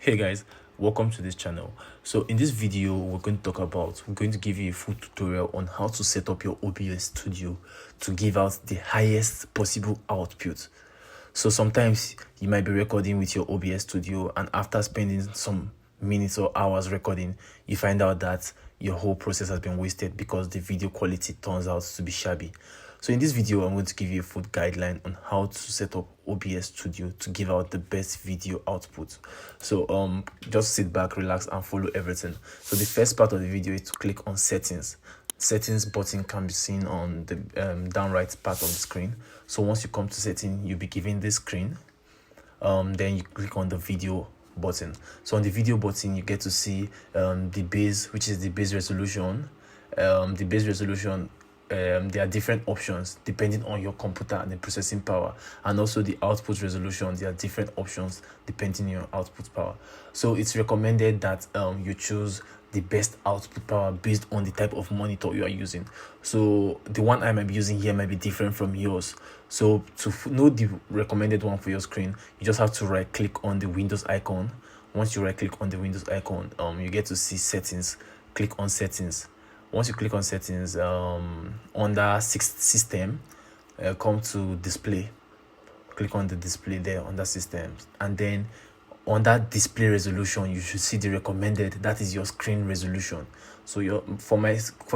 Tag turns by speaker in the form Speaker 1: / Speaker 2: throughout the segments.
Speaker 1: Hey guys, welcome to this channel. So in this video we're going to give you a full tutorial on how to set up your OBS studio to give out the highest possible output. So sometimes you might be recording with your OBS studio, and after spending some minutes or hours recording, you find out that your whole process has been wasted because the video quality turns out to be shabby. So in this video, I'm going to give you a full guideline on how to set up OBS Studio to give out the best video output. So just sit back, relax, and follow everything. So the first part of the video is to click on settings. Settings button can be seen on the down right part of the screen. So once you come to setting, you'll be given this screen. Then you click on the video button. So on the video button, you get to see the base, which is the base resolution. There are different options depending on your computer and the processing power, and also the output resolution. There are different options depending on your output power. So it's recommended that you choose the best output power based on the type of monitor you are using. So the one I might be using here might be different from yours. So to know the recommended one for your screen, you just have to right click on the Windows icon. Once you right click on the Windows icon, you get to see settings. Click on settings. Once you click on settings, under system, come to display. Click on the display there under systems, and then under display resolution, you should see the recommended. That is your screen resolution. So for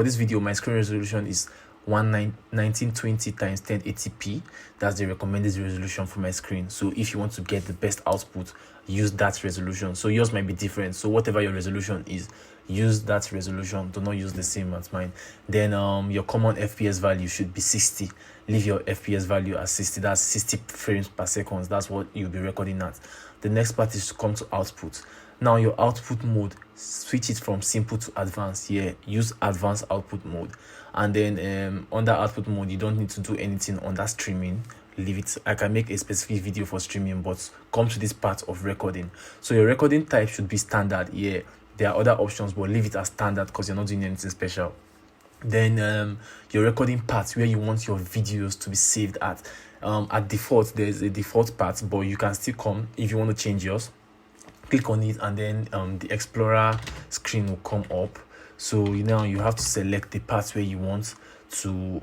Speaker 1: this video, my screen resolution is 1920 x 1080p. That's the recommended resolution for my screen. So if you want to get the best output, use that resolution. So yours might be different, so whatever your resolution is, use that resolution. Do not use the same as mine. Then your common FPS value should be 60. Leave your FPS value at 60. That's 60 frames per second. That's what you'll be recording at. The next part is to come to output. Now your output mode, switch it from simple to advanced. Use advanced output mode. And then under output mode, you don't need to do anything under streaming. Leave it. I can make a specific video for streaming, but come to this part of recording. So your recording type should be standard. There are other options, but leave it as standard because you're not doing anything special. Then your recording part, where you want your videos to be saved at default, there's a default part, but you can still come if you want to change yours. Click on it, and then the Explorer screen will come up. So now you have to select the parts where you want to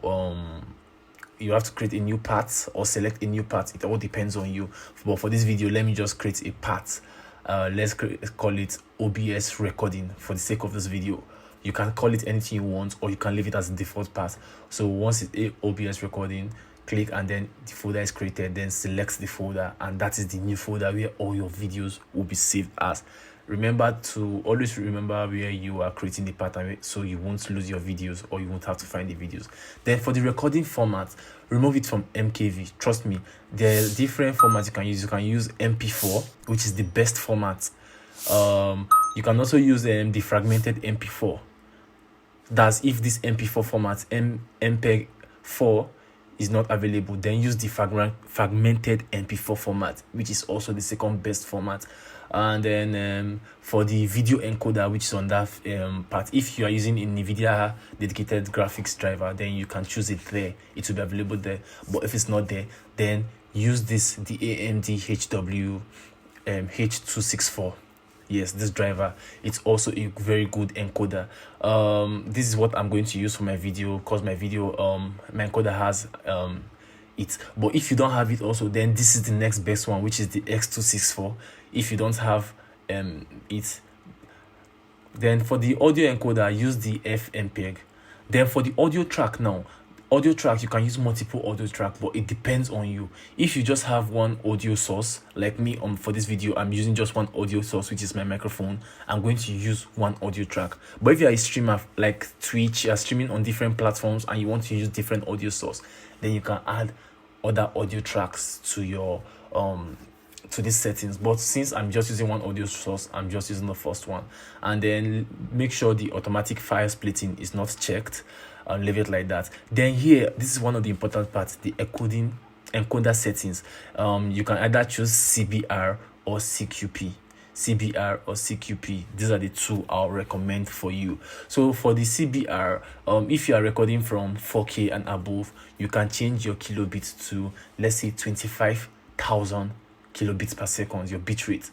Speaker 1: you have to create a new part or select a new part. It all depends on you, but for this video, let me just create a part. Let's call it OBS recording for the sake of this video. You can call it anything you want, or you can leave it as a default part. So once it's a OBS recording, click, and then the folder is created. Then select the folder, and that is the new folder where all your videos will be saved as. Remember to always remember where you are creating the pattern, so you won't lose your videos, or you won't have to find the videos. Then for the recording format, remove it from MKV. Trust me, there are different formats you can use. You can use MP4, which is the best format. You can also use the fragmented MP4. That's if this MP4 format, MPEG-4, is not available, then use the fragmented MP4 format, which is also the second best format. And then for the video encoder, which is on that part, if you are using a NVIDIA dedicated graphics driver, then you can choose it there. It will be available there. But if it's not there, then use the AMD HW H264. Yes, this driver, it's also a very good encoder. This is what I'm going to use for my video, because my encoder has it. But if you don't have it also, then this is the next best one, which is the X264. If you don't have it, then for the audio encoder, use the FMPEG. Then for the audio track, now audio track, you can use multiple audio track, but it depends on you. If you just have one audio source, like me, for this video, I'm using just one audio source, which is my microphone. I'm going to use one audio track. But if you're a streamer like Twitch, you're streaming on different platforms and you want to use different audio source, then you can add other audio tracks to your to these settings. But since I'm just using one audio source, I'm just using the first one. And then make sure the automatic file splitting is not checked. I'll leave it like that. Then here, this is one of the important parts, the encoder settings. You can either choose CBR or CQP. CBR or CQP. These are the two I'll recommend for you. So for the CBR, if you are recording from 4K and above, you can change your kilobits to, let's say, 25,000 kilobits per second, your bitrate.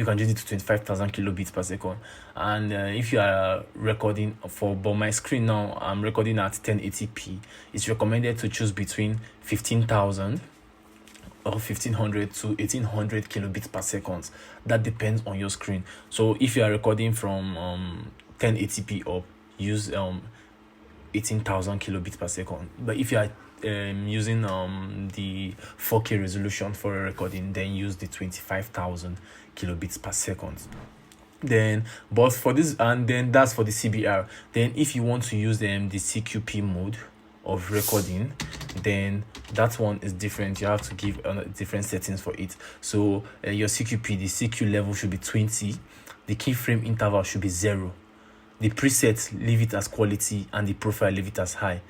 Speaker 1: you can change it to 25,000 kilobits per second. And if you are recording but my screen now, I'm recording at 1080p. It's recommended to choose between 15,000 or 1500 to 1800 kilobits per second. That depends on your screen. So if you are recording from 1080p up, use 18,000 kilobits per second. But if you are using the 4K resolution for a recording, then use the 25,000 kilobits per second. Then but for this, and then that's for the CBR. Then if you want to use the CQP mode of recording, then that one is different. You have to give different settings for it. So your CQP, the CQ level should be 20, the keyframe interval should be 0, the preset leave it as quality, and the profile leave it as high.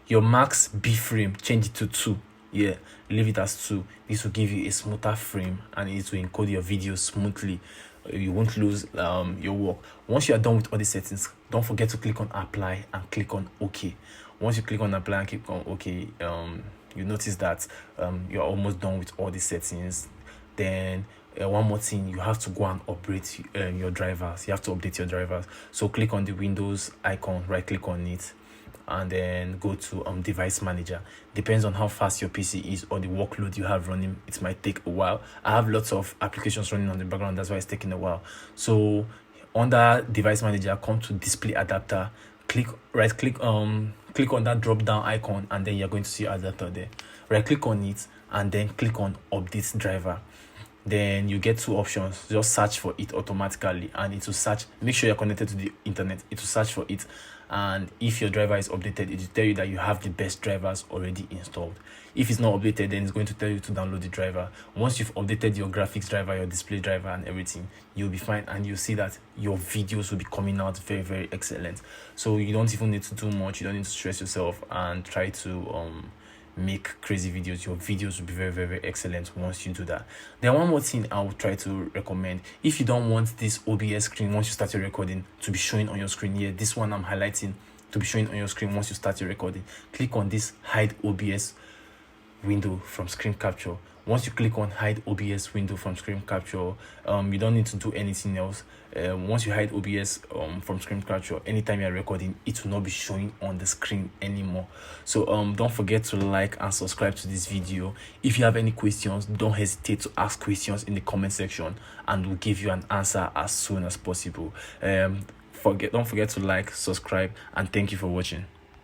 Speaker 1: Your max B frame, change it to 2. Yeah, leave it as 2. This will give you a smoother frame and it will encode your video smoothly. You won't lose your work. Once you are done with all the settings, don't forget to click on apply and click on OK. Once you click on apply and click on OK, you notice that you're almost done with all the settings. Then one more thing, you have to go and upgrade your drivers. You have to update your drivers. So click on the Windows icon, right click on it, and then go to device manager. Depends on how fast your PC is or the workload you have running, it might take a while. I have lots of applications running on the background, that's why it's taking a while. So under device manager, come to display adapter, click on that drop down icon, and then you're going to see adapter there. Right click on it and then click on update driver. Then you get two options. Just search for it automatically, and it will search. Make sure you're connected to the internet. It will search for it, and if your driver is updated, it will tell you that you have the best drivers already installed. If it's not updated, then it's going to tell you to download the driver. Once you've updated your graphics driver, your display driver, and everything, you'll be fine, and you'll see that your videos will be coming out very, very excellent. So you don't even need to do much. You don't need to stress yourself and try to make crazy videos. Your videos will be very, very, very excellent once you do that. Then one more thing I would try to recommend, if you don't want this OBS screen once you start your recording to be showing on your screen here, this one I'm highlighting to be showing on your screen once you start your recording, click on this hide OBS window from screen capture. Once you click on hide OBS window from screen capture, you don't need to do anything else. Once you hide OBS from screen capture, anytime you're recording, it will not be showing on the screen anymore. So don't forget to like and subscribe to this video. If you have any questions, don't hesitate to ask questions in the comment section, and we'll give you an answer as soon as possible. Don't forget to like, subscribe, and thank you for watching.